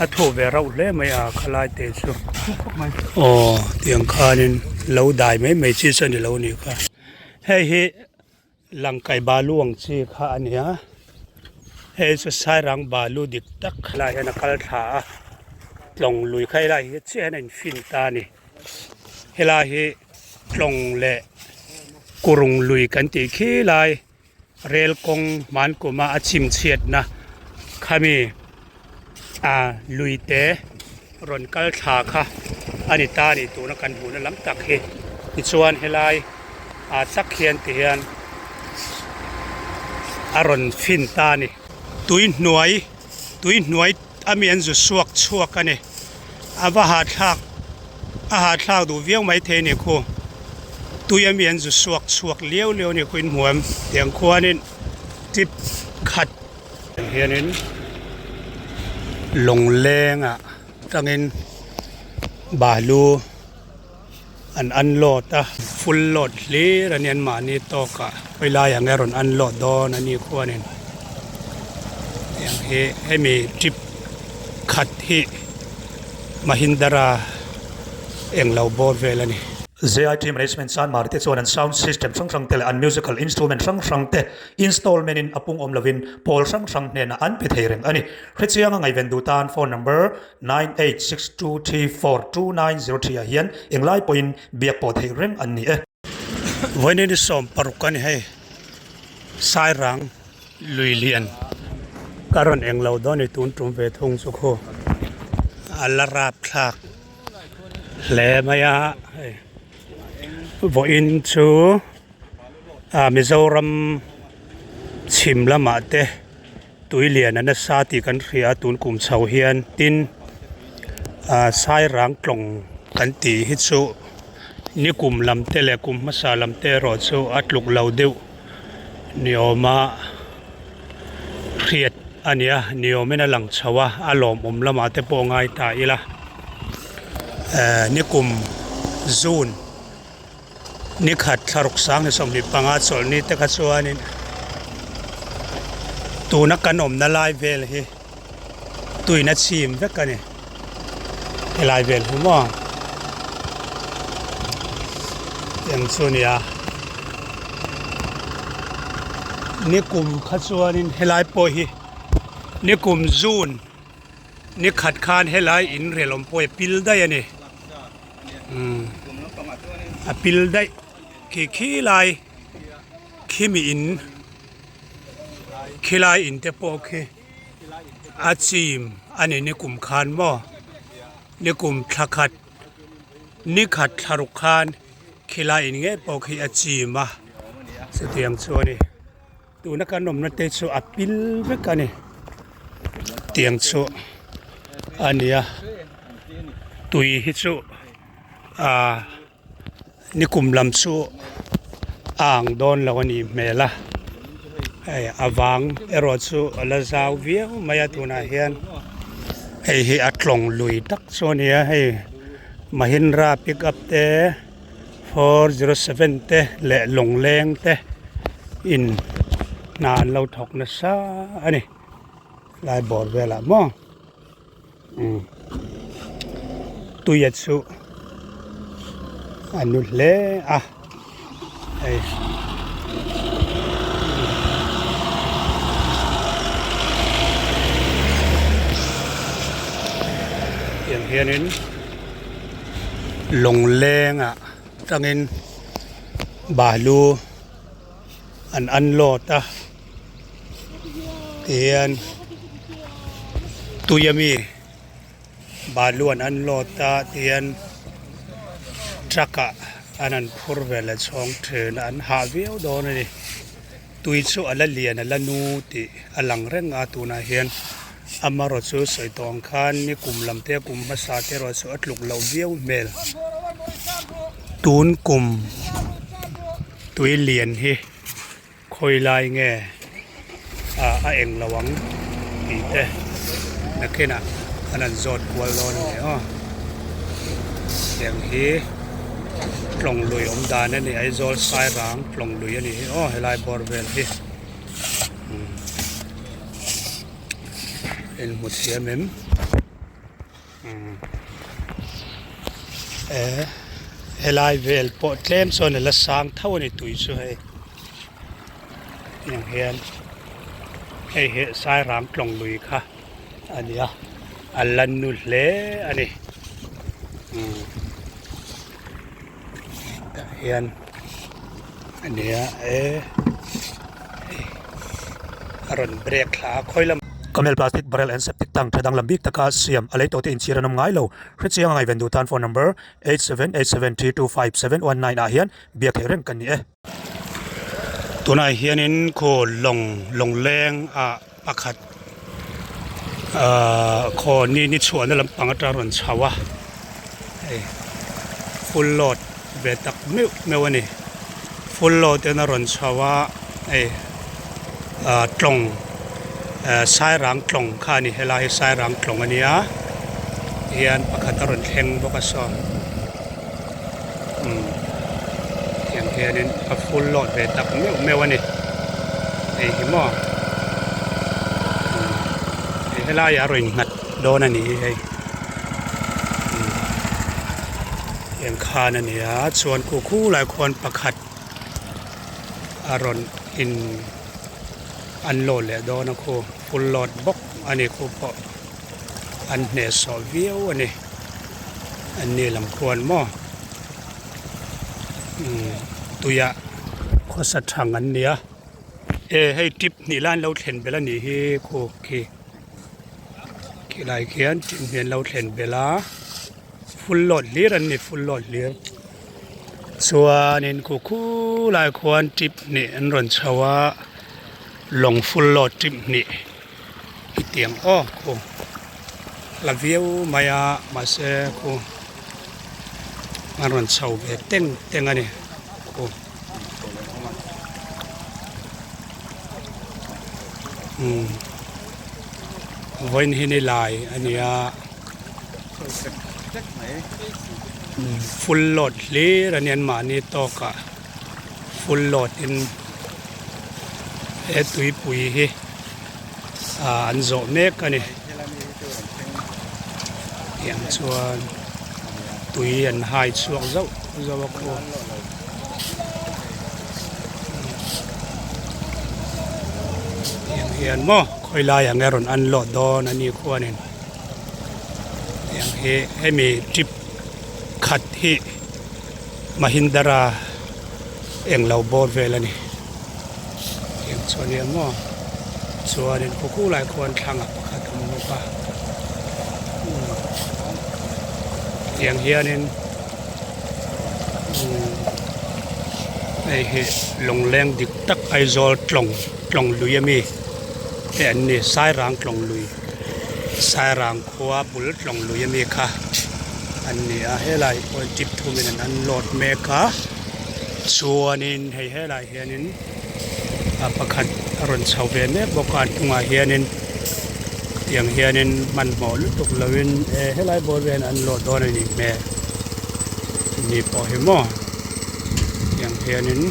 thu về rau lẽ mày khalai te chu ồ tiếng khanin lâu đài mấy chi sơn thì lâu nè kha hey lăng kai ba luang chi kha anh ha hey so sai rang ba lu dik tak lai na kal tha tlong lui khai lai chi an fin ta ni hela hi tlong le kurung lui kan ti khi lai rel kong man ko ma achim chiat na khami lui te ron kal tha kha ani ta ni tu na kan hu na lam tak he ti chuan helai sak khian ti hian aron fin ta ni tui hnuai amian zu suak chuak ani awa ha thak du viau mai the ni khu tui amian zu suak lieu ni kuin huam tiang khuanin tip khat hianin long lenga tangin balu an lot full lot le ranian mani to ka paila yang ron an lot don ani khuanin yang he mi trip khat hi mahindra englo bor velani ZIT management san marite chuan an sound system sang tel an musical instrument sang te installment in apung omlovin pol sang ne na an pethei reng ani hrechianga ngai vendu tan phone number 9862342903 a hian englai point biak po thei reng an ni voine ni som parukan he sai rang lui lian karon englo doni tun tum ve thung su kho alarap thak le maya vo in chu Mizoram chim lama te tui lian an sa ti kan ria tun kum chho hian tin sai rang tlong kan ti hi chu ni kum lam te le kum masa lam te ro chu atluk lo deu nioma riat ania niomena lang chawa alom lama te po ngai ta ila ni kum zone ni khat tharuk sang ni som ni panga chol ni te kha chuanin tuna kanom na lai vel hi tuina chim vekani lai vel humo yang chunia ni kum kha chuanin helai po hi ni kum zun ni khat khan helai in relom poi pil dai ani a pil dai khi lai khimi in khilai in te po khi achim ani ni kum khan mo ni kum thakhat ni khat tharuk khan khilai in nge po khi achima se tiang chuani tu na kanom na te chu apil ve kani tiang chu ania tui hi chu ni kum lam chu ang don lawani mela awang ero chu ala zaw viau maya tuna hian hi atlong lui tak sonia Mahindra pickup te 407 te le longleng te in na lo thok na sa ani lai bor vela mo tu yatsu anu le yang hianin long lenga tangin balu an lota tian tuyami balu an lota tian traka anan phurvela chong thena an haviau don ni tui chu ala lian ala nu ti alang renga tuna hian amaro chu soitong khan ni kumlam te kum masa te ro chu atluk lo viau mel tun kum tui lian hi khoi lai nge a eng lawang ti te nakena anan zot kwal don ni yang hi plong lui dan ni ai zol sai rang plong lui ani helai bor vel hi en musia mem เฮลายเวลปอดเล่มส่วนละสางเท่าในตุยช่วยอย่างเฮียนให้เหสายรางกล่องลุยค่ะอันนี้อันลันนุเล่อันนี้เฮียนอันนี้อารมณ์เบรกขาค่อยลำ Kamel plastic barrel and septic tank thadang lambik taka siam alei to te in chira nam ngai lo hrichiang ngai vendu tan phone number 8787325719 a hian biak he reng kan ni tunai hianin ko long leng a pakhat ko ni chuan lam pangata ron chawa full load ve tak mewani full load en ron chawa tlong sai rang tlong kha ni helai sai rang tlong ania hian pakhat ron thleng boka so yang hianin a full load ve tak mewani hi mo helai a ron ngat don ani hei yang kha na nia chuan ku lai khon pakhat a ron inอันโหลดเลยโดนคูฟุลโหลดบกอันนี้คูปออันเนสโซเวียอันนี้ลำควรมั่ตัวยะข้อสัตว์ทางอันเนี้ยให้ทิปนี่ล้านเราเห็นไปแล้วนี่ให้คูขี้ลายเขียนทิปเห็นเราเห็นไปแล้วฟุลโหลดเลียอันนี้ฟุลโหลดเลียส่วนนี้คูลายควรทิปนี่อันรอนชาวะลงฟุลโหลดทิมนี่อีเตียงคูลาวิวมายามาเซคูมารอนเสาเบเต็งอันนี้คูวันที่นี่ลายอันนี้ฟุลโหลดลีอันนี้มานี่ตอกะฟุลโหลดอินตุยปุยฮีอันโจเมกอันนี้อย่างส่วนตุยอันหายช่วงเจ้าครัวอย่างเฮียนมั่คอยลายอย่างเงี้ยรอนอันโหลดดอนอันนี้ครัวเนี่ยอย่างให้มีทริปขัดที่มหินดาราเอ็งเราบอดเวลนี่ส่วนนี้มั่ส่วนนี้คู่หลายคนทางขัดทำมุกอย่างเฮียนี่ไอ้ลงแรงดิกตักไอโซลตรงลุยมีแต่อันนี้สายรางตรงลุยสายรางขวาบุลตรงลุยมีค่ะอันนี้ให้หลายคนจิบทุ่มนั้นโหลดเมกะส่วนนี้ให้หลายเฮียนี่ประคัดอรุณชาวเวเนบอกการทุ่งอาเฮียนินอย่างเฮียนินมันหมอลุตุกลวินให้ไล่บริเวณอันโหลดโดนนี่แม่นี่พอเห็นมั้ยอย่างเฮียนิน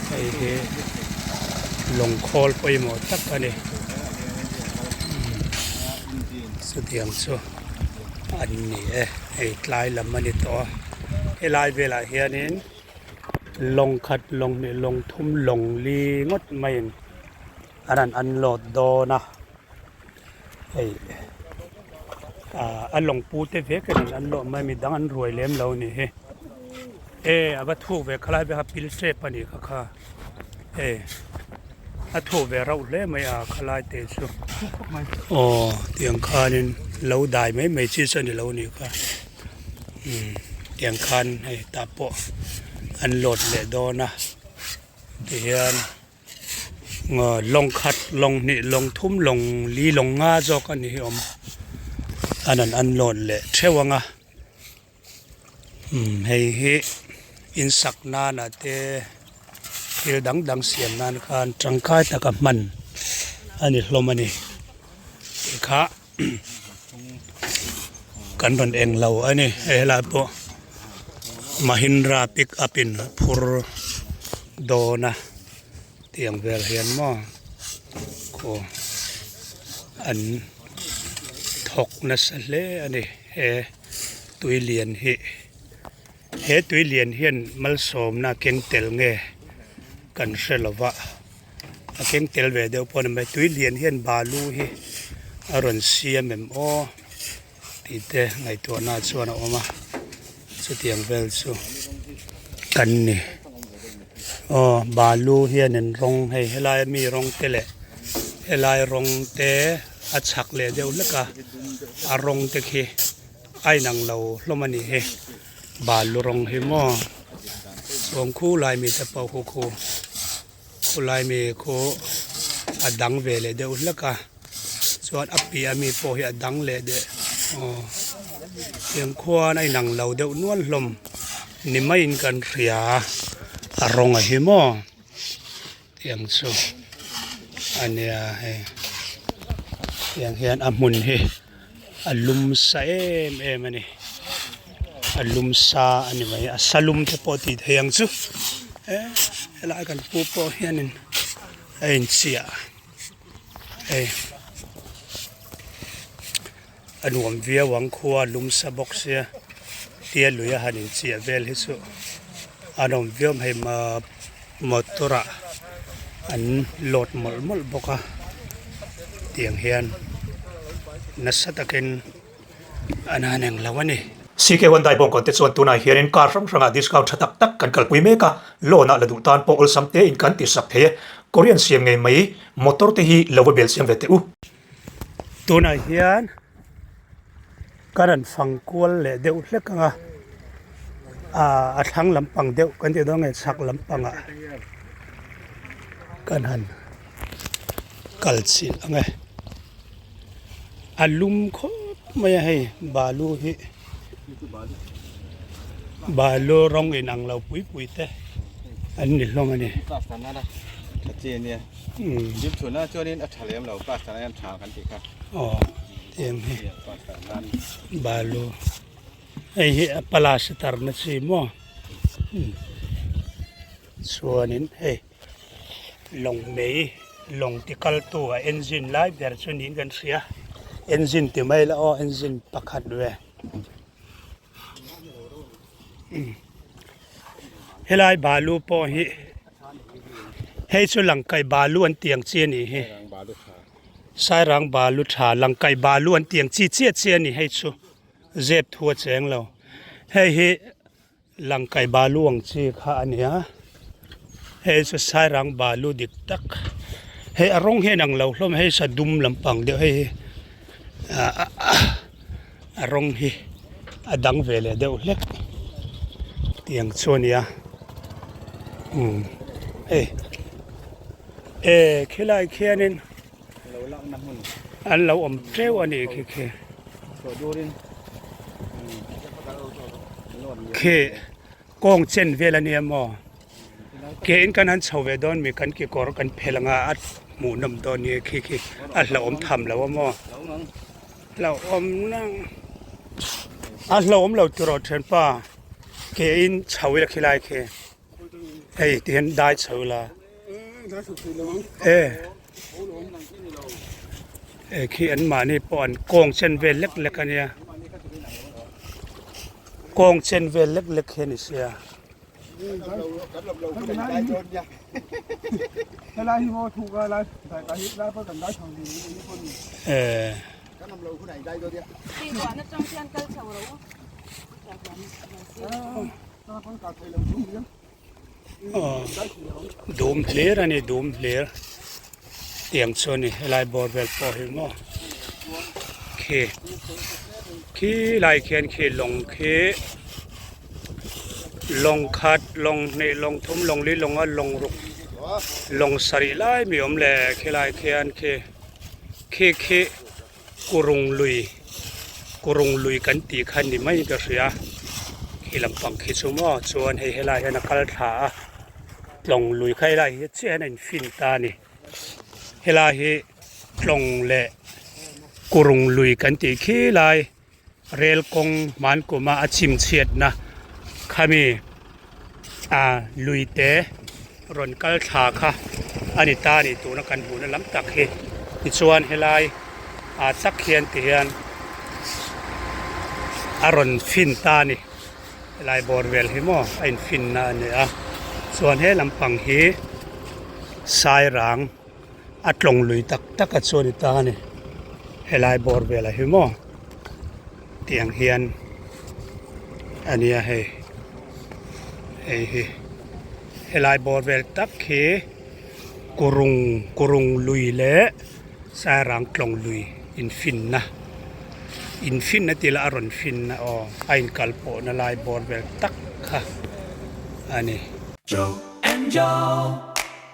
ให้ลงโคลไปหมดตักกันนี่สุดอย่างชัวอันนี้ให้กลายลำมันนี่ต่อให้ลายเวลาเฮียนินลงขัดลงนี่ลงทุ่มลงลีงดไม่อันนั้นอันโหลดโดนะอันลงปูเตเวกันอันโหลดไม่มีดังอันรวยเลี้ยมเรานี่อาบัตถูกเวคลายไปหาพิลเซปนี่ค่ะอาถูกเวเราเล่ไม่คลายเตสุเตียงคานินเราได้ไม่ชี้สันเรานี่ค่ะเตียงคันให้ตาโปอันโหลดเลยโดนะเตียนลงขัดลงนี่ลงทุ่มลงลีลงงาจอกอันนี้อันนั้นอันโหลดเลยเทวังให้อินสักนานเตเกี่ยวดังเสียงนานการจังคายตะกับมันอันนี้ลมอันนี้ค่ะกันตนเองเราอันนี้ลาโปมาหินราปิกอัปินพูรโดนะเตียงเวลเฮียนมั่ อ้อันถกนัสเลอันนี้ตุยเลียนตุยเลียนเฮียนมัลสมนาเก่งเตลเงกันเสลวะเก่งเตลเวเดียวพอนั้นไปตุยเลียนเฮียนบาลูอารอนเซียมโอตีเตไงตัวน่าชวนออกมาสุดยังเวลสูกันนี่บาลูเฮียนรงให้ลายมีรงเตเลลายรงเตอัชักเลเดียวละกะอารมณ์เตคีไอ้นังเราลมันนี่บาลูรงให้หม้อสวงคู่ลายมีแต่เป่าคู่ลายมีคู่อดังเวเลเดียวละกะส่วนอปีมีโปหิอดังเลเดเสียงควานไอ้นังเราเดียวนวลลมนี่ไม่อินกันเสียอารมณ์ให้หม้อเสียงสูอันเนี้ยอย่างเฮียนอามุนอลุมซามันนี่อลุมซาอันนี้ไหมสลุมที่ปอติดเฮียงซูอะไรกันปูปอเฮียนินเสียอันวมเวียวังคัวลุมซาบอกเสียเตียลุยหันินเสียเวลฮิสุอันวมเวียมให้มอตระอันโหลดหมดบอกว่าเตียงเฮียนนัสตะเกนอันนั้นเองแล้ววันนี้ CK วันใดบงก่อนเตส่วนตัวนายเฮียนการรังดิสกาวชัดตักกันกลปุยเมกาโลน่าละดูตานโปอลซัมเตอินกันติสักเทคอรียนเสียงไงไหมมอเตอร์เตฮีลาวเบลเสียงเวตอูตัวนายเฮียนการฟังกวลเลยเดี๋ยวเล็กอ่ะทั้งลำปังเดี๋ยวกันที่ต้องไงสักลำปังกันหันกัลซิลไงอลุมโคไม่ให้บาลูบาลูร้องอินังเราปุยเตะอันนี้ลงอันนี้ปาสตานาชัดเจนเนี่ยยิบชวนน่าช่วยนี่อัฐเลียมเราปาสตานาทางกันติครับอ๋อเต็มให้ปาสตานาบาลูไอ้ปลาสตาร์นัชซีโมส่วนนี้ลงเมย์ลงที่คัลตัวเอนจินไลฟ์เวอร์ชันนี้กันเสียเอนจินที่ไม่ละเอนจินปักขัดด้วยเฮลัยบาลูปอให้สุลังไกบาลูอันเตียงเชียนี่สายรังบาลูชาลังไกบาลูอันเตียงจีเชียนี่ให้สุเจ็บทัวเจงเราให้ลังไกบาลูอังจีข้าเนี่ยให้สุสายรังบาลูดิกตักให้อารมณ์ให้นังเราล้มให้สะดุมลำปังเดี๋ยวให้อารมณ์ให้ดังเวลเดี๋ยวเล็กเตียงโซเนียขี้ลายเขี้ยนินอันเราอมเจ้าอันนี้ขี้กองเช่นเวลาเนี่ยมอเกณฑ์กันนั้นชาวเวดอนมีกันกี่กอร์กันเพลงอาดหมู่นำตอนนี้ขี้อันเราอมทำแล้วว่ามอเราอมนั่งอันเราอมเราตรอดเชิญป้าเกณฑ์ชาวเวลาขี้ลายขี้ที่เห็นได้ชาวละขี้อันมานี่ปอนกองเช่นเวลเล็กๆกันเนี่ยกองเช่นเวลเล็กๆเห็นเสียอะไรที่ว่าถูกอะไรแต่การฮิตได้เพราะกันได้ทางนี้นี่คนก็นำเราผู้ไหนได้ตัวเดียวที่ก่อนนั่นจังเชียนเกิดเสาเราต้องคนกัดไปเราดูเยอะดูมเพลียร์นี่ดูมเพลียร์เตียงโซนี่ไลบอร์เวลพอเห็นมั้ยขี้ไลเขียนขี้ลงขี้ลงคัดลงในลงทุ่มลงลิลงลงรุกลงสรีไลมีอมแหล่ขี้ไลเขียนขี้กุรุงลุยกันตีขันนี่ไม่ก็เสียขี้ลำปังขี้สุโม่ชวนให้ไลให้นักการถาลงลุยใครไลเจ้านั่นฟินตานี่ให้ไลให้ลงแหล่กุรุงลุยกันตีขี้ไลเรลกงมันกุมาอาชิมเฉียดนะข้ามีลุยเตะรอนกัลชาค่ะอันนี้ตานี่ตัวนักการหูนั่นล้ำตักเฮ ติชวนเฮลายสักเขียนติฮันอารอนฟินตานี่ลายบอร์เวลฮิโมไอฟินนาเนี่ยส่วนเฮลำปังฮีสายรางอัดลงลุยตักกัดส่วนตานี่เฮลายบอร์เวลฮิโมเตียงเฮียนอันนี้เฮลายบอร์เวลตักเฮกุรุงลุยเละสายรางกลงลุยอินฟินนะอินฟินนะทีละอารอนฟินนะไอ้กัลโปนะลายบอร์เวลตักค่ะอันนี้ Joe and Joe,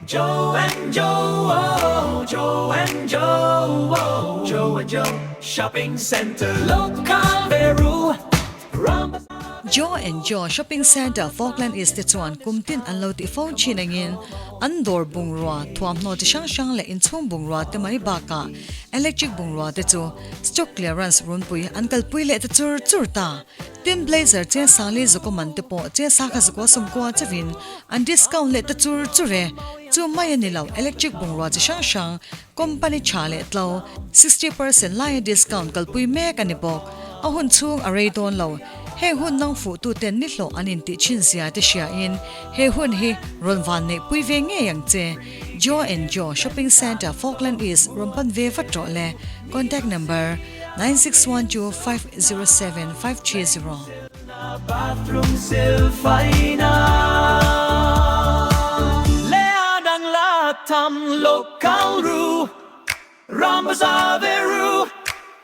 Joe and Joe, oh, Joe and Joe, oh, Joe and Joe, Shopping Center, Local Veru, Rambas. Joe and Joe Shopping Center Falkland East te chuan kumtin an lo ti phone chin angin an dor bungrua thuam no ti sang le in chhum bungrua te mai ba ka electric bungrua te chu stock clearance run pui an kal pui le te chur ta tim blazer che sali zuko man te po che sa kha zuko sum ko chawin an discount le te chur re chu mai ani lo electric bungrua chi sang company chale tlo 60% line discount kal pui me ka ni bok a hun chung array don lo he hun nang fu tu ten ni hlo anin ti chin sia te sia in he hun hi ron van ne pui ve nge yang che Joe and Joe Shopping Center Falkland East Rompan Ve Fatro le contact number 9612507530 Bathroom Silfaina Leadang Latam Local Ru Rambas Averu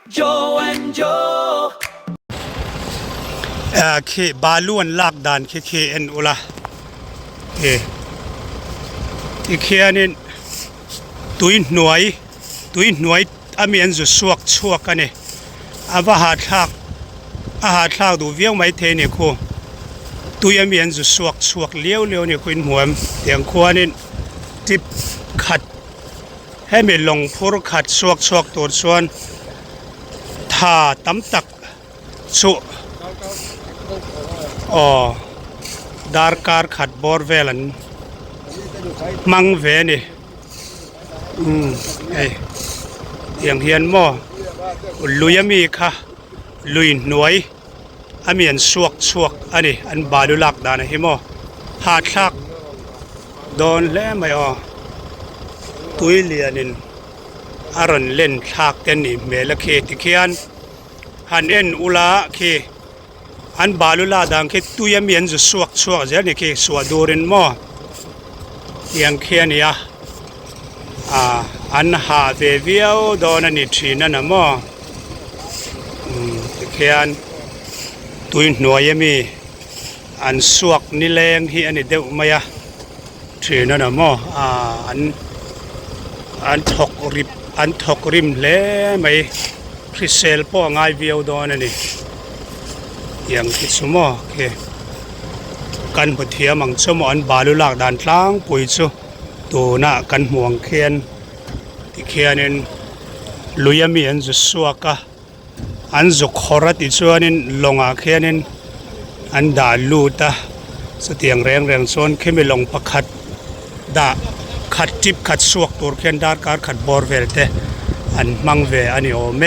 Joe and Joeเคบาลูนลากดานเคเอ็นอุละอีเคนี่ตุยหน่วยอามีอันจะสวกกันเนี่ยอาว่าหาทากดูเวียวไม่เทเนี่ยคูตุยอามีอันจะสวกเลี้ยวเนี่ยคุณหัวเตียงควนี่จิบขัดให้ไม่ลงพูรขัดสวกตัวส่วนท่าตำตักสุดาร์คาร์ขัดบอร์เวลันมังเวนี่อย่างเฮียนหม้อลุยมีค่ะลุยหน่วยอามีอันสวกอันนี้อันบาดุลักดานฮิโมหาทักโดนเล่ไม่ตุยเลียนินอารอนเล่นทักเต็นนี่เมลเคติเคียนหันเอ็นอุลาเคอันบาลุลาดังคิดตุยมีอันจะสวกเจ้านี่คือสวดดูรินหม้อยังเขียนเนี่ยอันหาเวียวโดนนิทรีนั่นนะหม้อเขียนตุยหน่วยมีอันสวกนี่แรงที่อันนี้เดี๋ยวมาทรีนั่นนะหม้ออันถกริมเล่ไม่พริเซลป้อง่ายเวียวโดนนี่อย่างที่สมอกันพุทธิมังสมอันบาลุลักดานทางปุยสุตัวน่ะกันห่วงเขียนที่เขียนนั้นลุยมีอันจุสวกะอันจุขรัดที่ส่วนนั้นลงอาเขียนนั้นอันดาลูตาสเตียงแรงโซนเข้าไม่ลงประคัดดาขัดจิบขัดสวกตัวเขียนดาร์การขัดบอร์เวลเตอันมังเวอันนี้โอเม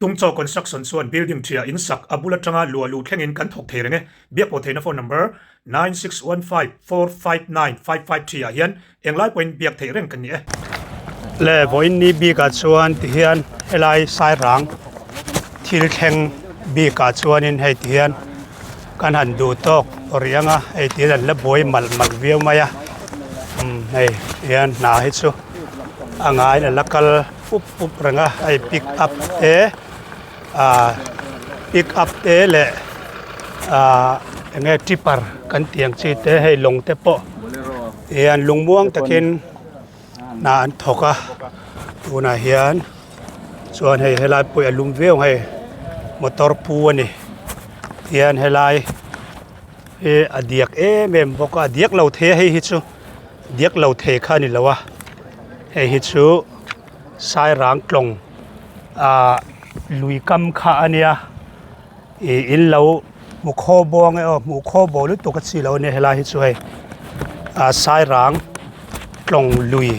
ตุงโจคอนสตรักชั่นส่วน building เทียอินสักอบุลจังอาลัวลูแข่งอินกันถกเทเรงเบียบโอเทนโฟน number 9615459553เทียเฮียนเอ็งไล่เป็นเบียกเทเรงกันเนี่ยเล่วันนี้บีกัดส่วนที่เฮียนเอไลสายรังที่แข่งบีกัดส่วนนี้ให้ที่เฮียนกันหันดูตกเรียงให้ที่เฮียนเล็บบอยมัลเวียวมาให้เฮียนหนาให้สุอ่างไงเนี่ยลักกัลปุ๊บเรงให้ปิกอัพปิกอัพเลยยังไงทริปเปอร์กันเตียงซีเตให้ลงเตปะเฮียนลงม่วงตะกินนานถกตัวน่ะเฮียนส่วนให้ลายปุยลุงเวลให้มอเตอร์ปูนี่เฮียนให้ลายอดียกเมมบอกอดียกเราเทให้ฮิตซูเดียกเราเทข้านี่แล้ววะให้ฮิตซูสายรางกลงลุยกำขาเนี่ยอินเราหมู่โคบงหมู่โคบหรือตัวกษีเราเนี่ยให้ลายฮิตซูให้สายรางกลงลุย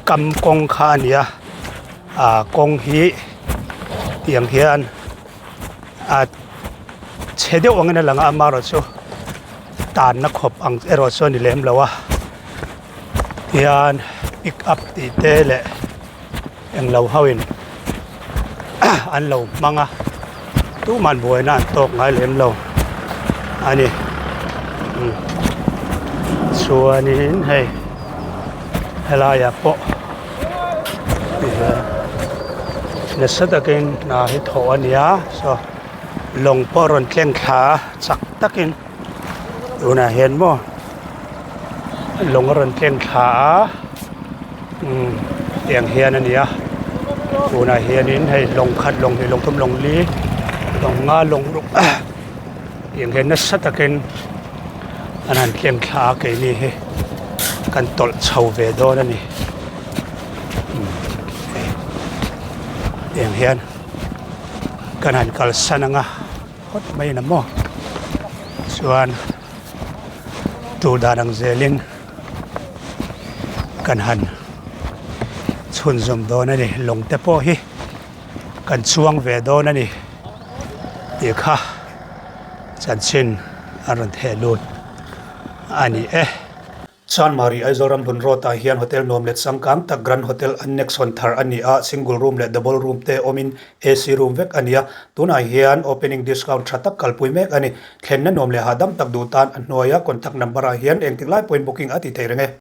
กำกงขาเนี่ย กงฮีเตียงเฮียนเชเดียวงั้นหลังอามาโรซูตานนักขบอังเอโรโซนี่เล่มแล้ววะเฮียนปิกอัพตีเตะเลยยังเราเฮาอินอันเรามังอ่ะตู้มันบวยนั่นตกง่ายเล่มเราอันนี้ส่วนนี้ให้ลายปะเนี่ยสัตว์กินน่าให้ถอนเนี่ยsoลงปอรอนเลี้ยงขาสักตะกินดูน่ะเห็นมั้ยลงรอนเลี้ยงขาเตียงเฮียนั่นเนี่ยดูน่ะเฮียนี้ให้ลงคัดลงให้ลงทุ่มลงลีลงงาลงลุกเตียงเห็นน่ะสัตว์กินอันนั้นเลี้ยงขาเกนี่ให้กันตลเช่าเวดนั่นนี่เตียงเฮียนกันหันกัลสันงะฮดไม่น้ำมอส่วนตูดานังเซลินกันหันชุนสมโดนั่นนี่ลงเตปโอฮีกันช่วงเวโดนั่นนี่เดี๋ยวข้าจันชินอารันเทลูนอันนี้San Mari Aizoram Bun Rota Hian Hotel Nomlet Sangkang Ta Grand Hotel Annex Thar Ania single room le double room te omin AC room vek ania tuna hian opening discount thatak kalpui mek ani thlenna nomle hadam tak dutan annoya contact number a hian engting lai point booking ati theirenge